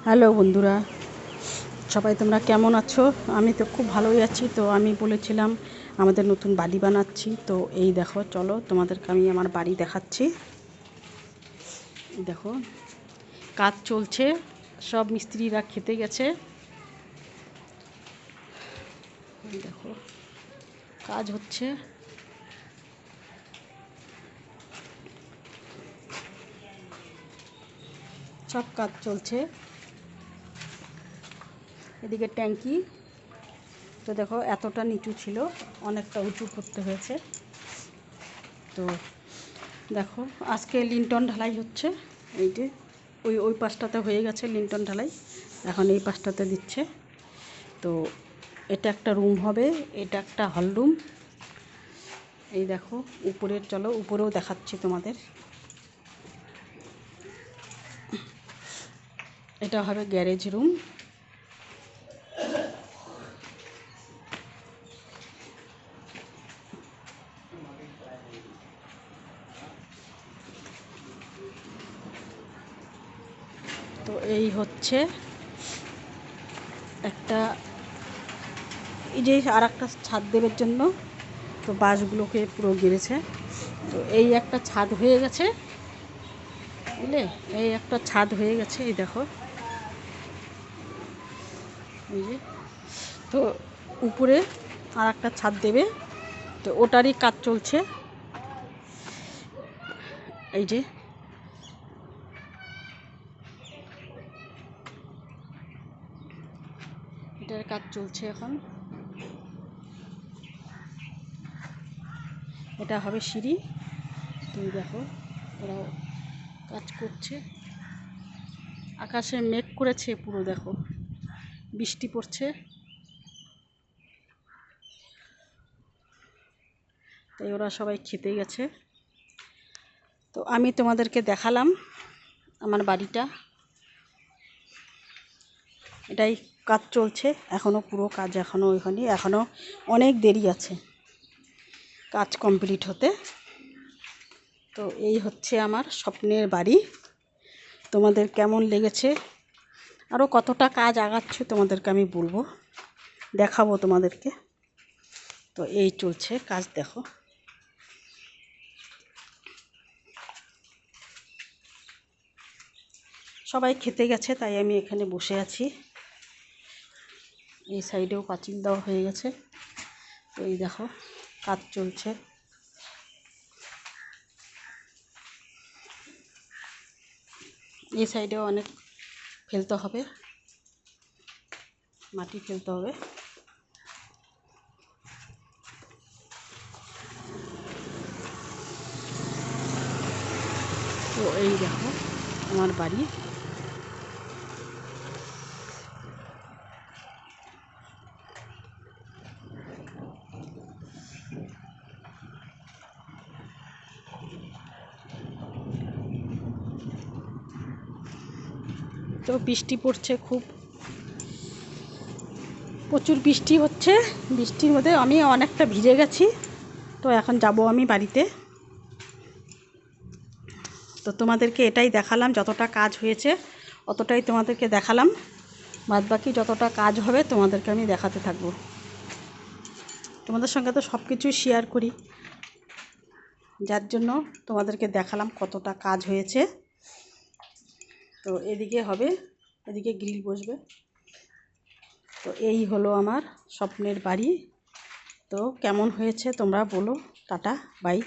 Hello বন্ধুরা, সবাই তোমরা কেমন আছো? আমি তো খুব ভালোই আছি। তো আমি বলেছিলাম আমাদের নতুন বাড়ি বানাচ্ছি। তো এই দেখো, চলো তোমাদেরকে আমি আমার বাড়ি দেখাচ্ছি। দেখো, কাজ চলছে, সব মিস্ত্রিরা খেতে গেছে। দেখো, কাজ হচ্ছে। সব কাজ চলছে। এদিকে ট্যাঙ্কি, তো দেখো এতটা নিচু ছিল, অনেকটা উঁচু করতে হয়েছে। তো দেখো, আজকে লিন্টন ঢালাই হচ্ছে। এই যে ওই পাশটাতে হয়ে গেছে লিন্টন ঢালাই, এখন এই পাশটাতে দিচ্ছে। তো এটা একটা রুম হবে, এটা একটা হল রুম। এই দেখো উপরের, চলো উপরেও দেখাচ্ছি তোমাদের। এটা হবে গ্যারেজ রুম। তো এই হচ্ছে একটা, এই যে আর একটা ছাদ দেওয়ার জন্য তো বাঁশগুলোকে পুরো গেড়েছে। তো এই একটা ছাদ হয়ে গেছে, বুঝলে, এই একটা ছাদ হয়ে গেছে। এই দেখো, এই যে, তো উপরে আর একটা ছাদ দেবে, তো ওটারই কাজ চলছে। এই যে এটার কাজ চলছে এখন। এটা হবে সিঁড়ি। তুমি দেখো, ওরা কাজ করছে। আকাশে মেঘ করেছে পুরো, দেখো বৃষ্টি পড়ছে। তাই ওরা সবাই খেতে গেছে। তো আমি তোমাদেরকে দেখালাম আমার বাড়িটা। এটাই কাজ চলছে এখনও, পুরো কাজ এখনও ওইখানে, এখনও অনেক দেরি আছে কাজ কমপ্লিট হতে। তো এই হচ্ছে আমার স্বপ্নের বাড়ি। তোমাদের কেমন লেগেছে? আরও কতটা কাজ আগাচ্ছে তোমাদেরকে আমি বলবো, দেখাবো তোমাদেরকে। তো এই চলছে কাজ, দেখো। সবাই খেতে গেছে, তাই আমি এখানে বসে আছি। এই সাইডেও পাঁচিল দেওয়া হয়ে গেছে। তো এই দেখো, কাজ চলছে। এই সাইডেও অনেক ফেলতে হবে, মাটি ফেলতে হবে। তো এই দেখো আমার বাড়ি। তো বৃষ্টি পড়ছে, খুব প্রচুর বৃষ্টি হচ্ছে। বৃষ্টির মধ্যে আমি অনেকটা ভিজে গেছি। তো এখন যাব আমি বাড়িতে। তো তোমাদেরকে এটাই দেখালাম, যতটা কাজ হয়েছে অতটাই তোমাদেরকে দেখালাম। বাদবাকি যতটা কাজ হবে তোমাদেরকে আমি দেখাতে থাকবো। তোমাদের সঙ্গে তো সব কিছুই শেয়ার করি, যার জন্য তোমাদেরকে দেখালাম কতটা কাজ হয়েছে। তো এদিকে হবে, এদিকে গ্রিল বসবে। তো এই হলো আমার স্বপ্নের বাড়ি। তো কেমন হয়েছে তোমরা বলো। Tata, by.